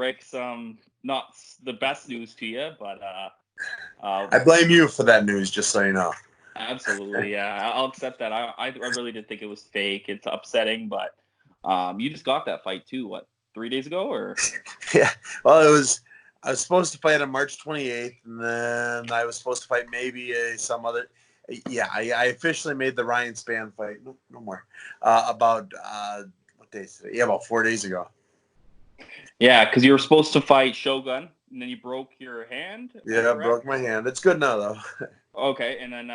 break some not the best news to you, but I blame you for that news, just so you know. absolutely, yeah, I'll accept that. I really did think it was fake. It's upsetting, but you just got that fight too. What, 3 days ago or? Yeah. Well, I was supposed to fight on March 28th, and then I was supposed to fight maybe some other. Yeah, I officially made the Ryan Spann fight. No more. About what day is today? Yeah, about 4 days ago. Yeah, because you were supposed to fight Shogun, and then you broke your hand. Yeah, I broke my hand. It's good now though. Okay, and then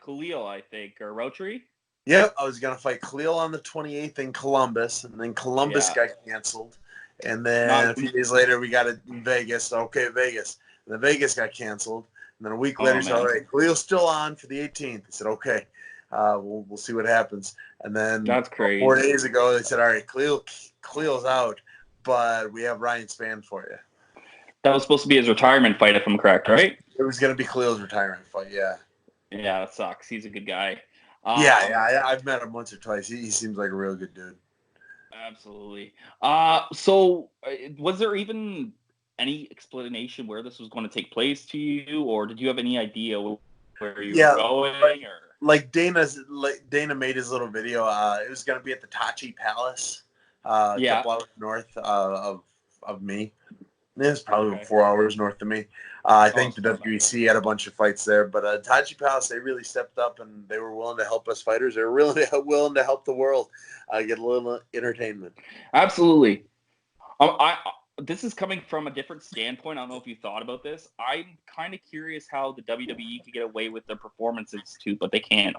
Khalil, I think, or Routry. Yep, I was gonna fight Khalil on the 28th in Columbus, and then Columbus got canceled. And then a few days later, we got it in Vegas. Okay, Vegas. And then Vegas got canceled. And then a week later, said, all right, Khalil's still on for the 18th. I said, okay, we'll see what happens. And then that's crazy. 4 days ago, they said, all right, Khalil's out, but we have Ryan Spann for you. That was supposed to be his retirement fight, if I'm correct, right? It was going to be Khalil's retirement fight, yeah. Yeah, that sucks. He's a good guy. I've met him once or twice. He seems like a real good dude. Absolutely. So was there even any explanation where this was going to take place to you, or did you have any idea where you were going? Like Dana made his little video. It was going to be at the Tachi Palace, a couple hours north of me. It's probably 4 hours north of me. I think the WEC had a bunch of fights there, but Tachi Palace, they really stepped up and they were willing to help us fighters. They were really willing to help the world get a little entertainment. Absolutely. This is coming from a different standpoint. I don't know if you thought about this. I'm kind of curious how the WWE could get away with their performances too, but they can't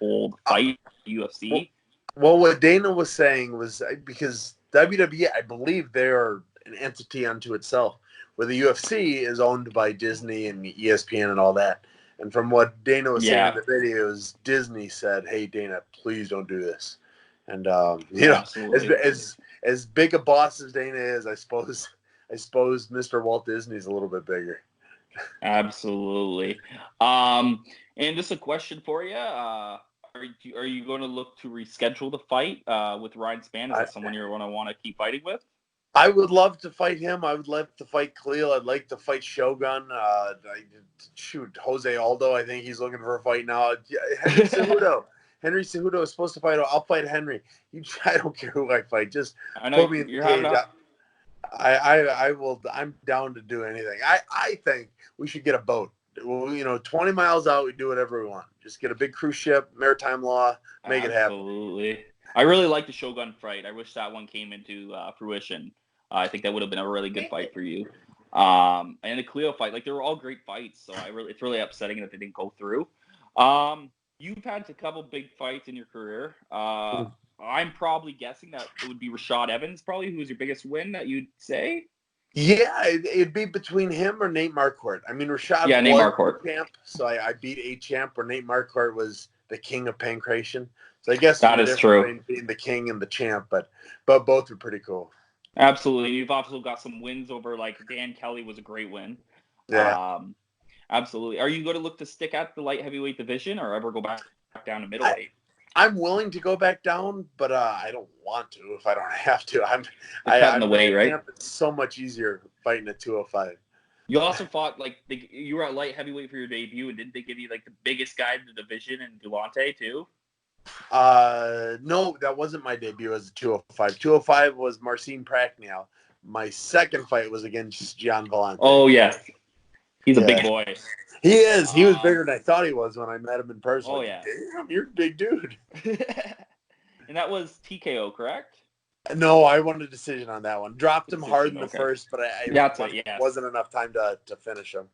fight UFC. Well, what Dana was saying was because WWE, I believe they are an entity unto itself, where the UFC is owned by Disney and ESPN and all that. And from what Dana was saying in the videos, Disney said, "Hey, Dana, please don't do this." And as big a boss as Dana is, I suppose Mr. Walt Disney's a little bit bigger. Absolutely. And just a question for you: Are you going to look to reschedule the fight with Ryan Spann? Is that someone you're going to want to keep fighting with? I would love to fight him. I would love to fight Khalil. I'd like to fight Shogun. Jose Aldo. I think he's looking for a fight now. Henry Cejudo is supposed to fight. I'll fight Henry. I don't care who I fight. Just put me in the cage. I will. I'm down to do anything. I think we should get a boat. Well, 20 miles out, we do whatever we want. Just get a big cruise ship, maritime law, make it happen. Absolutely. I really like the Shogun fight. I wish that one came into fruition. I think that would have been a really good fight for you. And the Cleo fight, they were all great fights. So it's really upsetting that they didn't go through. You've had a couple big fights in your career. I'm probably guessing that it would be Rashad Evans, probably, who was your biggest win that you'd say. Yeah, it'd be between him or Nate Marquardt. I mean, Rashad Nate Marquardt. Champ, so I beat a champ where Nate Marquardt was the king of pancration. So I guess that is true. Being the king and the champ, but both are pretty cool. Absolutely. You've also got some wins over, Dan Kelly was a great win. Yeah. Absolutely. Are you going to look to stick at the light heavyweight division or ever go back down to middleweight? I'm willing to go back down, but I don't want to if I don't have to. I'm the weight, right? It's so much easier fighting at 205. You also fought you were at light heavyweight for your debut, and didn't they give you the biggest guy in the division in Delonte too? No, that wasn't my debut as a 205. 205 was Marcin Prachnio. My second fight was against Gian Vellante. Oh yeah, he's a big boy. He is. He was bigger than I thought he was when I met him in person. Oh yeah, damn, you're a big dude. And that was TKO, correct? No, I won a decision on that one. Dropped him hard in the first, but wasn't enough time to finish him.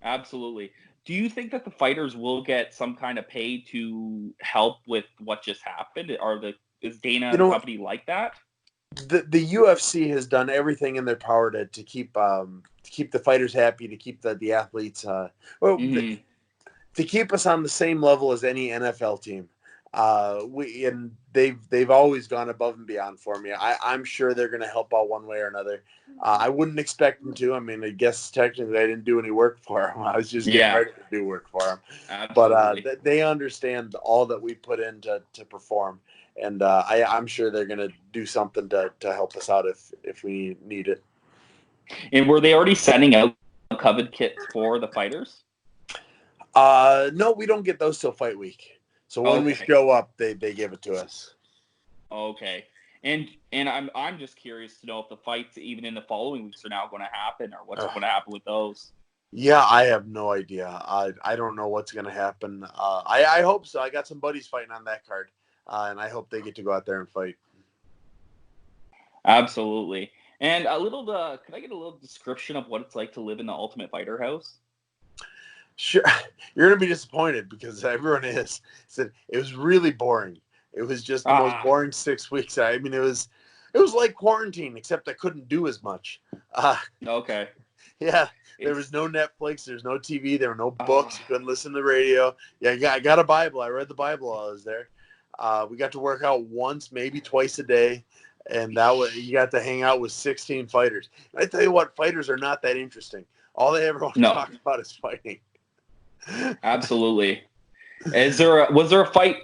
Absolutely. Do you think that the fighters will get some kind of pay to help with what just happened? Is Dana a company like that? The UFC has done everything in their power to keep the fighters happy, to keep the athletes to keep us on the same level as any NFL team. They've always gone above and beyond for me. I'm sure they're going to help out one way or another. I wouldn't expect them to. I mean, I guess technically I didn't do any work for them. I was just getting ready to do work for them. Absolutely. But they understand all that we put in to perform. and I'm sure they're going to do something to help us out if we need it. And were they already sending out COVID kits for the fighters? No, we don't get those till fight week. So when we show up, they give it to us. Okay. And I'm just curious to know if the fights even in the following weeks are now going to happen, or what's going to happen with those. Yeah, I have no idea. I don't know what's going to happen. I hope so. I got some buddies fighting on that card, and I hope they get to go out there and fight. Absolutely. And can I get a little description of what it's like to live in the Ultimate Fighter house? Sure. You're going to be disappointed because everyone is. Said it was really boring. It was just the most boring 6 weeks. I mean, it was like quarantine, except I couldn't do as much. Okay. Yeah. There was no Netflix. There's no TV. There were no books. You couldn't listen to the radio. Yeah, I got a Bible. I read the Bible while I was there. We got to work out once, maybe twice a day. And you got to hang out with 16 fighters. And I tell you what, fighters are not that interesting. All they ever want to talk about is fighting. Absolutely. Was there a fight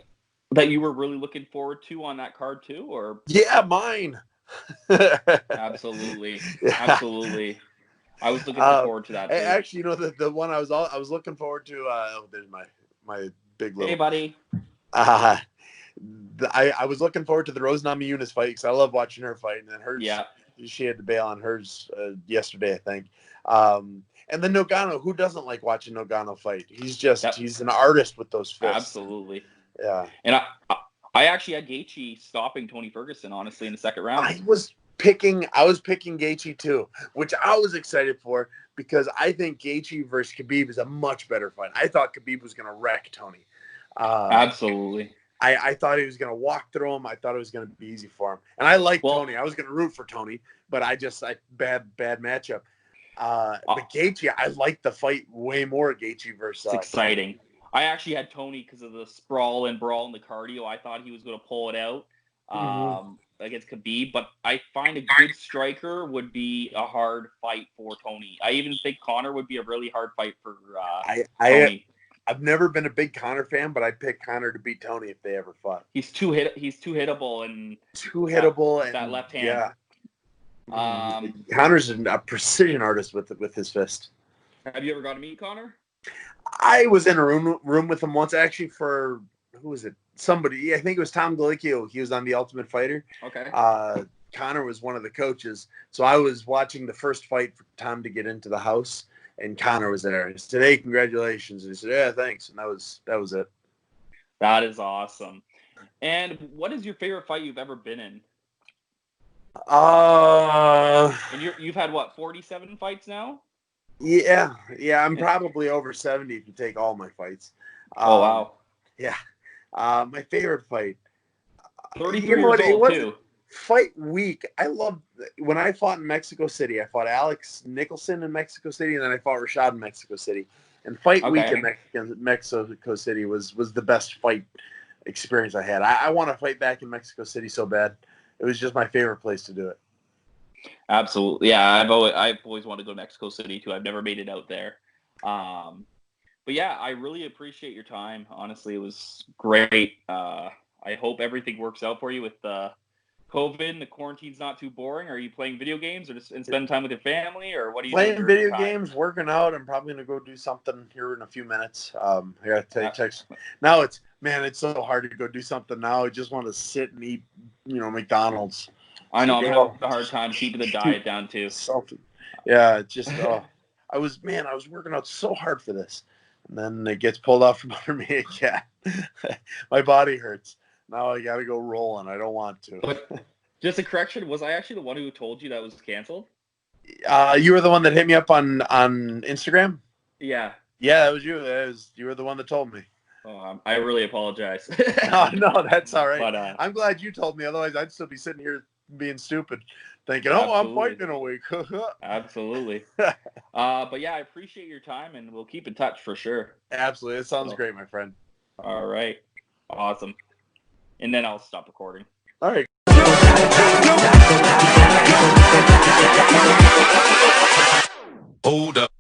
that you were really looking forward to on that card too, or? Yeah, mine. Absolutely. Yeah. Absolutely. I was looking forward to that too. Actually, you know, the one I was looking forward to. There's my big little. Hey, buddy. I was looking forward to the Rose Namajunas fight because I love watching her fight, and then hers. Yeah. She had to bail on hers yesterday, I think. And then Nagano, who doesn't like watching Nagano fight? He's an artist with those fists. Absolutely. Yeah. And I actually had Gaethje stopping Tony Ferguson, honestly, in the second round. I was picking Gaethje too, which I was excited for because I think Gaethje versus Khabib is a much better fight. I thought Khabib was going to wreck Tony. Absolutely. I thought he was going to walk through him. I thought it was going to be easy for him. And I like Tony. I was going to root for Tony, but bad matchup. But Gaethje, I like the fight way more. Gaethje versus. It's exciting. I actually had Tony because of the sprawl and brawl and the cardio. I thought he was going to pull it out against Khabib, but I find a good striker would be a hard fight for Tony. I even think Conor would be a really hard fight for Tony. I've never been a big Conor fan, but I'd pick Conor to beat Tony if they ever fought. He's too hittable and that left hand. Yeah. Conor's a precision artist with his fist. Have you ever got to meet Conor? I was in a room with him once, actually, for who was it? Somebody. I think it was Tom Galicchio. He was on The Ultimate Fighter. Okay. Conor was one of the coaches, so I was watching the first fight for Tom to get into the house, and Conor was there. He said, "Hey, congratulations!" And he said, "Yeah, thanks." And that was it. That is awesome. And what is your favorite fight you've ever been in? And you've had what, 47 fights now? Yeah. I'm probably over 70 if you take all my fights. Oh wow. Yeah. My favorite fight. 33 years old too. Fight week. I loved when I fought in Mexico City. I fought Alex Nicholson in Mexico City, and then I fought Rashad in Mexico City. And fight week in Mexico City was the best fight experience I had. I want to fight back in Mexico City so bad. It was just my favorite place to do it. Absolutely. Yeah, I've always wanted to go to Mexico City too. I've never made it out there. But yeah, I really appreciate your time. Honestly, it was great. I hope everything works out for you with COVID and the quarantine's not too boring. Are you playing video games or just spending time with your family, or what are you doing? Playing video games, working out. I'm probably gonna go do something here in a few minutes. I gotta text. Now it's so hard to go do something now. I just want to sit and eat, McDonald's. I know. I'm having a hard time keeping the diet down too. Yeah, it's just I was working out so hard for this, and then it gets pulled out from under me again. My body hurts. Now I got to go rolling. I don't want to. But just a correction, was I actually the one who told you that was canceled? You were the one that hit me up on Instagram? Yeah. Yeah, that was you. You were the one that told me. Oh, I really apologize. No, that's all right. But, I'm glad you told me. Otherwise, I'd still be sitting here being stupid, thinking, I'm fighting in a week. Absolutely. But yeah, I appreciate your time, and we'll keep in touch for sure. Absolutely. It sounds great, my friend. All right. Awesome. And then I'll stop recording. All right. Hold up.